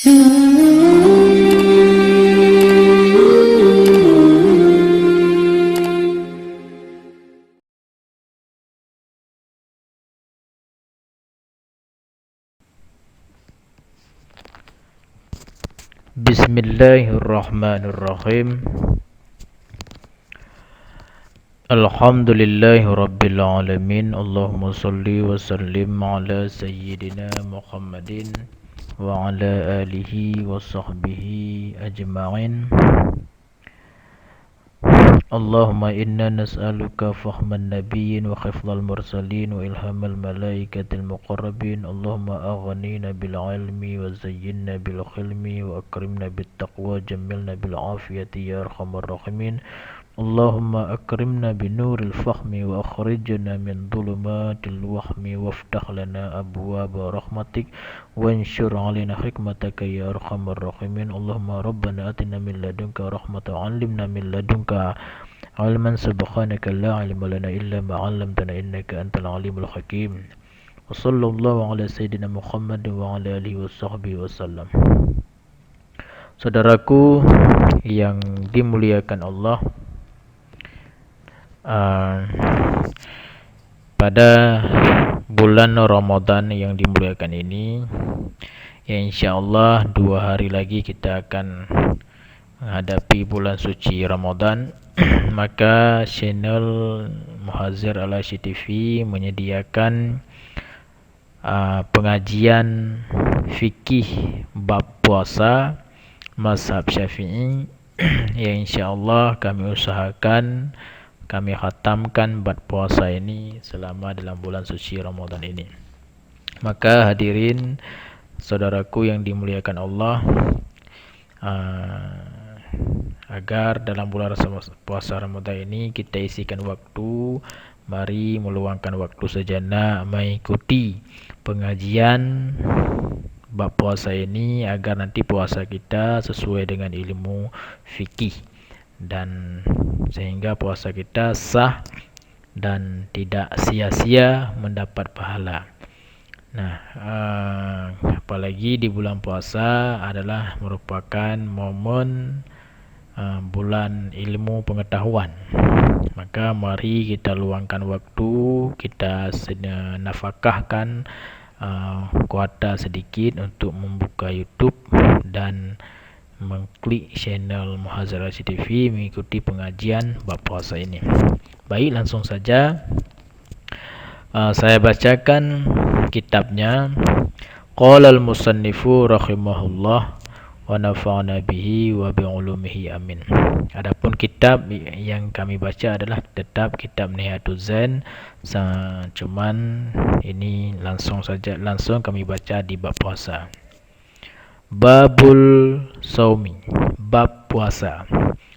Bismillahirrahmanirrahim. Alhamdulillahi rabbil alamin. Allahumma salli wa sallim ala sayyidina Muhammadin wa ala alihi wa sahbihi ajma'in. Allahumma inna nas'aluka fahman nabiyyin wa khifdhal mursalin wa ilhamal malaikatil muqarrabin. Allahumma aghnina bil ilmi wa zayyinna bil khilmi wa akrimna bit taqwa jammilna bil afiyati ya arhamar rahimin. Allahumma akrimna binuril fahmi wa akhrijna min dhulumatil wahmi waftah lana abwaaba rahmatik wanshur alaina hikmataka ya arhamar rahimin. Allahumma rabbana atina min ladunka rahmatan wa 'allimna min ladunka ilman subhanaka la 'ilma lana illa ma 'allamtana innaka antal alimul hakim. Wa sallallahu ala sayyidina Muhammad wa ala alihi wa sahbihi wasallam. Saudaraku yang dimuliakan Allah, pada bulan Ramadan yang dimuliakan ini, ya insyaallah 2 hari lagi kita akan menghadapi bulan suci Ramadan. Maka channel Muhazir Al-Hasyim TV menyediakan pengajian fikih bab puasa mazhab Syafi'i yang insyaallah kami usahakan kami khatamkan bab puasa ini selama dalam bulan suci Ramadan ini. Maka hadirin saudaraku yang dimuliakan Allah, agar dalam bulan puasa Ramadan ini kita isikan waktu, mari meluangkan waktu sejenak mengikuti pengajian bab puasa ini agar nanti puasa kita sesuai dengan ilmu fikih dan sehingga puasa kita sah dan tidak sia-sia mendapat pahala. Nah, apalagi di bulan puasa adalah merupakan momen bulan ilmu pengetahuan. Maka mari kita luangkan waktu, kita nafkahkan kuota sedikit untuk membuka YouTube dan mengklik channel Muhazir Al-Hasyim TV mengikuti pengajian bab puasa ini. Baik, langsung saja saya bacakan kitabnya. Qala al-musannifu rahimahullah wa nafa'ana bihi wa bi ulumihi amin. Adapun kitab yang kami baca adalah tetap kitab Nihatuz Zain, cuman ini langsung kami baca di bab puasa. Babul Saumi, bab puasa.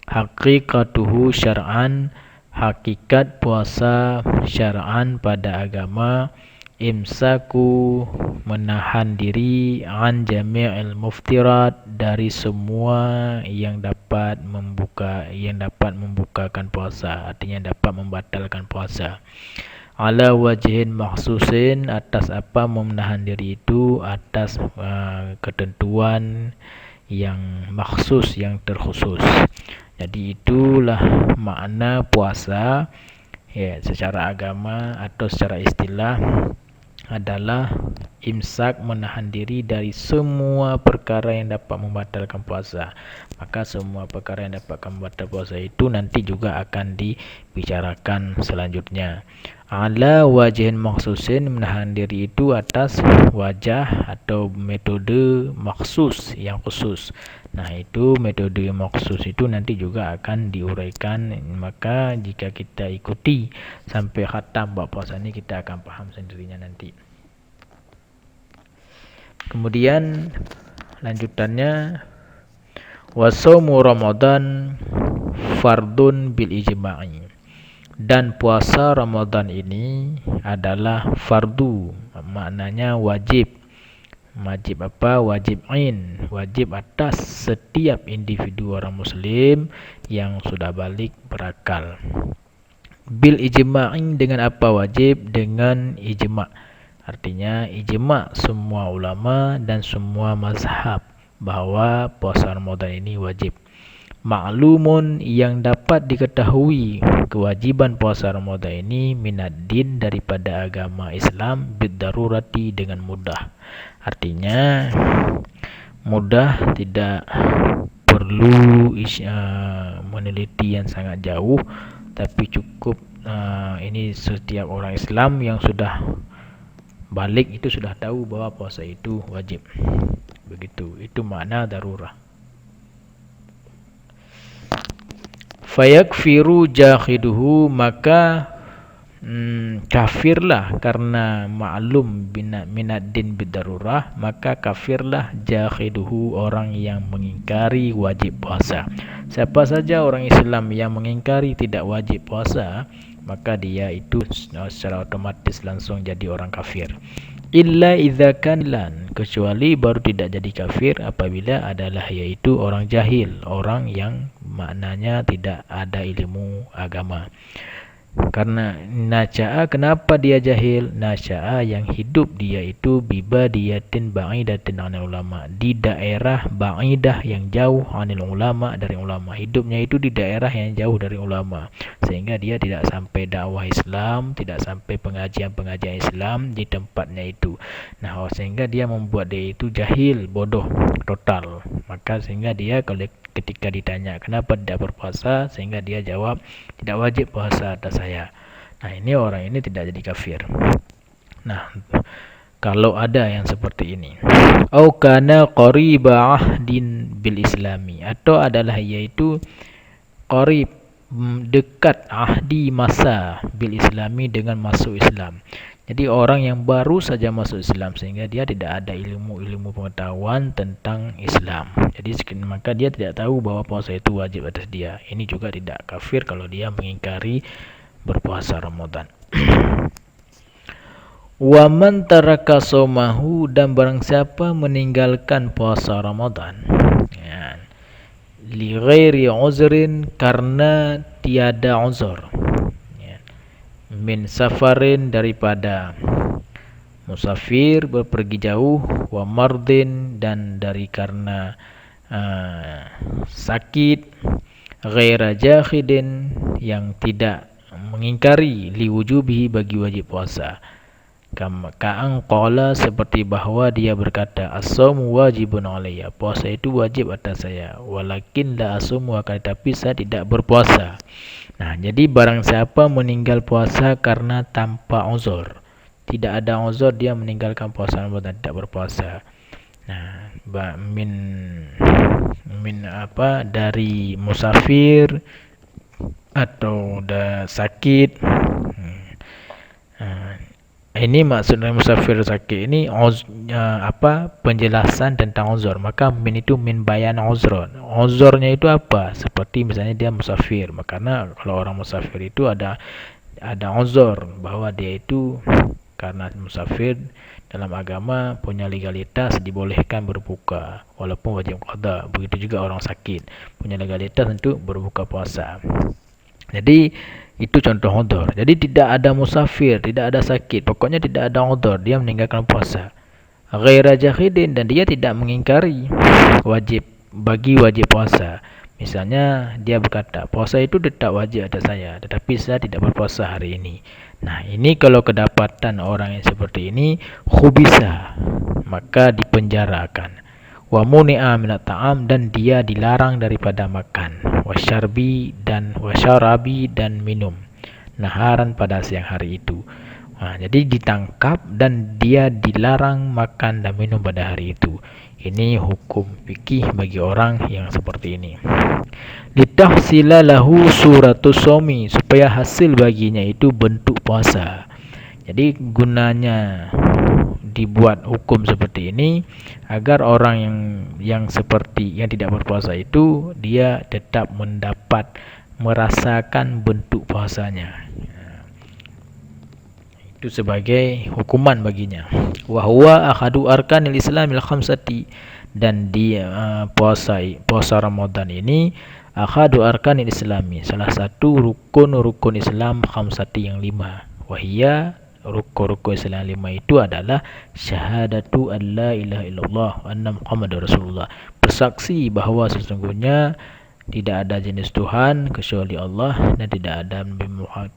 Haqiqatuhu syar'an, hakikat puasa syar'an pada agama. Imsaku, menahan diri, an jami'il muftirat, dari semua yang dapat membukakan puasa, artinya dapat membatalkan puasa. Ala wajhin makhsusin, atas apa menahan diri itu, atas ketentuan yang makhsus, yang terkhusus. Jadi itulah makna puasa ya secara agama atau secara istilah adalah imsak, menahan diri dari semua perkara yang dapat membatalkan puasa. Maka semua perkara yang dapat membatalkan puasa itu nanti juga akan dibicarakan selanjutnya. Ala wajhin maksusin, menahan diri itu atas wajah atau metode maksus yang khusus. Nah, itu metode maksus itu nanti juga akan diuraikan. Maka jika kita ikuti sampai khatam bab puasa ini, kita akan paham sendirinya nanti. Kemudian lanjutannya, wasaumu Ramadan fardun bil ijma'i, dan puasa Ramadan ini adalah fardu, maknanya wajib. Wajib apa? Wajib ain, wajib atas setiap individu orang muslim yang sudah balik berakal. Bil ijma'i, dengan apa wajib? Dengan ijma'. Artinya ijma' semua ulama dan semua mazhab bahawa puasa Ramadan ini wajib. Maklumun yang dapat diketahui kewajiban puasa Ramadan ini minad din daripada agama Islam bidarurati dengan mudah. Artinya mudah, tidak perlu meneliti yang sangat jauh, tapi cukup ini setiap orang Islam yang sudah balik itu sudah tahu bahwa puasa itu wajib. Begitu, itu makna darurah. Fayakfiru jahiduhu, maka kafirlah karena maklum minad din bidarurah, maka kafirlah jahiduhu, orang yang mengingkari wajib puasa. Siapa saja orang Islam yang mengingkari tidak wajib puasa, maka dia itu secara otomatis langsung jadi orang kafir. Illa idza kanlan, kecuali baru tidak jadi kafir apabila adalah yaitu orang jahil, orang yang maknanya tidak ada ilmu agama. Karena nasya'a, kenapa dia jahil? Nasya'a, yang hidup dia itu bibadiyatin ba'idatin anil ulama, di daerah ba'idah yang jauh anil ulama, dari ulama. Hidupnya itu di daerah yang jauh dari ulama, sehingga dia tidak sampai dakwah Islam, tidak sampai pengajian-pengajian Islam di tempatnya itu. Nah, sehingga dia membuat dia itu jahil, bodoh total. Maka sehingga dia ketika ditanya kenapa tidak berpuasa, sehingga dia jawab tidak wajib puasa atas saya. Nah, ini orang ini tidak jadi kafir. Nah, kalau ada yang seperti ini, au kana qariba ahdin bil islami, atau adalah yaitu qarib, dekat, ahdi, masa, bil islami, dengan masuk Islam. Jadi orang yang baru saja masuk Islam sehingga dia tidak ada ilmu pengetahuan tentang Islam. Jadi maka dia tidak tahu bahwa puasa itu wajib atas dia. Ini juga tidak kafir kalau dia mengingkari berpuasa Ramadan. Wa man taraka shaumahu, dan barang siapa meninggalkan puasa Ramadan, ya, li ghairi uzrin, karena tiada uzur, min safarin, daripada musafir, berpergi jauh, wa mardin, dan dari karena sakit, ghaira jahidin, yang tidak mengingkari, liwujubihi, bagi wajib puasa. Ka'an qala, seperti bahwa dia berkata, as-shaumu wajibun alayya, puasa itu wajib atas saya, walakin la asumu, akan tetapi saya tidak berpuasa. Nah, jadi barang siapa meninggal puasa karena tanpa uzur, tidak ada uzur, dia meninggalkan puasa Ramadan, tidak berpuasa. Nah, min apa, dari musafir atau sakit. Ini maksudnya musafir sakit ini penjelasan tentang uzur. Maka min itu min bayan uzur. Uzurnya itu apa? Seperti misalnya dia musafir. Karena kalau orang musafir itu ada uzur bahwa dia itu karena musafir dalam agama punya legalitas dibolehkan berbuka walaupun wajib qada. Begitu juga orang sakit punya legalitas untuk berbuka puasa. Jadi itu contoh uzur. Jadi tidak ada musafir, tidak ada sakit, pokoknya tidak ada uzur, dia meninggalkan puasa. Ghaira jahidin, dan dia tidak mengingkari wajib puasa. Misalnya dia berkata, puasa itu tetap wajib atas saya, tetapi saya tidak berpuasa hari ini. Nah, ini kalau kedapatan orang yang seperti ini, khubisa, maka dipenjarakan. Wa muni'a minat ta'am, dan dia dilarang daripada makan, wasyarbi, dan wasyarabi, dan minum, naharan, pada siang hari itu. Jadi ditangkap dan dia dilarang makan dan minum pada hari itu. Ini hukum fikih bagi orang yang seperti ini. Litahsila lahu suratus shaumi, supaya hasil baginya itu bentuk puasa. Jadi gunanya dibuat hukum seperti ini agar orang yang seperti yang tidak berpuasa itu dia tetap merasakan bentuk puasanya. Itu sebagai hukuman baginya. Wa huwa ahadu arkanil islamil khamsati, dan dia puasa Ramadan ini ahadu arkanil islami, salah satu rukun Islam khamsati yang 5. Wahia, rukun-rukun Islam 5 itu adalah syahadatu an la ilaha illallah wa anna Muhammadar Rasulullah, bersaksi bahawa sesungguhnya tidak ada jenis Tuhan kecuali Allah, dan tidak ada Nabi Muhammad,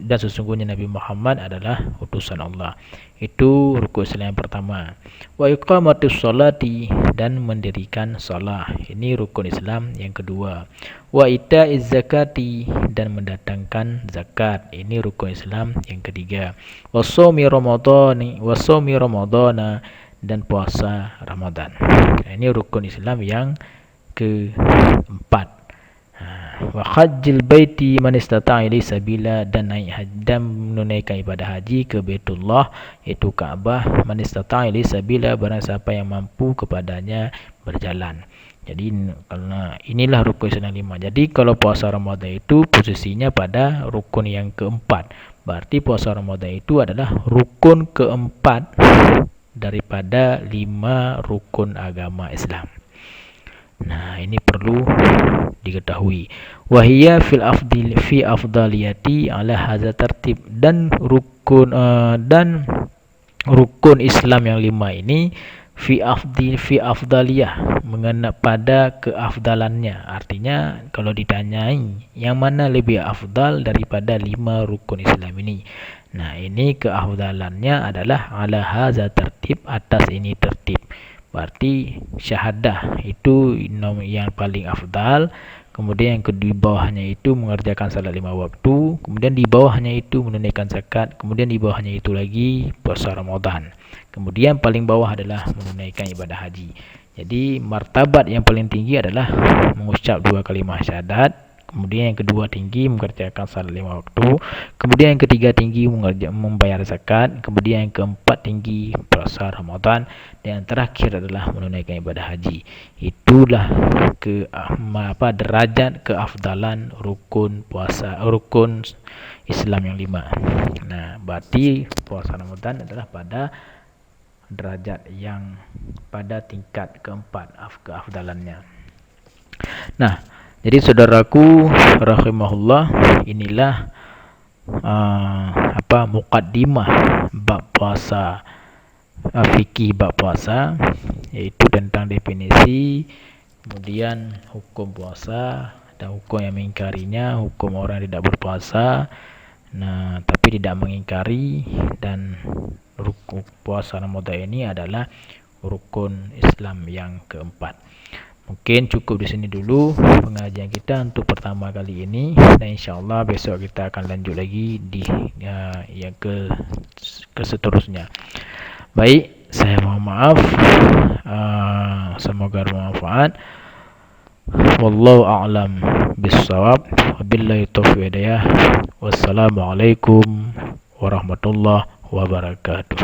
dan sesungguhnya Nabi Muhammad adalah utusan Allah. Itu rukun Islam yang pertama. Wa iqamatus sholati, dan mendirikan salat. Ini rukun Islam yang kedua. Wa itaiz zakati, dan mendatangkan zakat. Ini rukun Islam yang ketiga. Wa shaumi ramadhana, dan puasa Ramadan. Ini rukun Islam yang keempat. Wa hajjil baiti man istata'a ilaihi sabila, dan naik haji dan menunaikan ibadah haji ke Baitullah, iaitu Kaabah, man istata'a ilaihi sabila, barang siapa yang mampu kepadanya berjalan. Jadi inilah rukun Islam 5. Jadi kalau puasa Ramadan itu posisinya pada rukun yang keempat. Berarti puasa Ramadan itu adalah rukun keempat daripada 5 rukun agama Islam. Nah, ini perlu diketahui. Wahiyya fi afdaliyati ala hadza tertib, dan rukun Islam yang 5 ini fi afdaliyah, mengenai pada keafdalannya. Artinya kalau ditanyai yang mana lebih afdal daripada 5 rukun Islam ini, nah ini keafdalannya adalah ala hadza tertib, atas ini tertib. Berarti syahadah itu yang paling afdal. Kemudian yang di bawahnya itu mengerjakan salat 5 waktu. Kemudian di bawahnya itu menunaikan zakat. Kemudian di bawahnya itu lagi puasa Ramadan. Kemudian paling bawah adalah menunaikan ibadah haji. Jadi martabat yang paling tinggi adalah mengucap 2 kalimah syahadat. Kemudian yang kedua tinggi mengerjakan salat 5 waktu. Kemudian yang ketiga tinggi membayar zakat. Kemudian yang keempat tinggi puasa Ramadan. Dan yang terakhir adalah menunaikan ibadah haji. Itulah derajat keafdalan rukun Islam yang 5. Nah, berarti puasa Ramadan adalah pada derajat yang pada tingkat keempat keafdalannya. Nah, jadi saudaraku rahimahullah, inilah muqaddimah bab puasa, fikih bab puasa, yaitu tentang definisi, kemudian hukum puasa dan hukum yang mengingkarinya, hukum orang yang tidak berpuasa nah tapi tidak mengingkari, dan rukun puasa Ramadan ini adalah rukun Islam yang keempat. Mungkin cukup di sini dulu pengajian kita untuk pertama kali ini, dan insyaallah besok kita akan lanjut lagi di yang ke seterusnya. Baik, saya mohon maaf. Semoga bermanfaat. Wallahu a'lam bissawab. Wabillahi taufiq wal hidayah. Wassalamualaikum warahmatullahi wabarakatuh.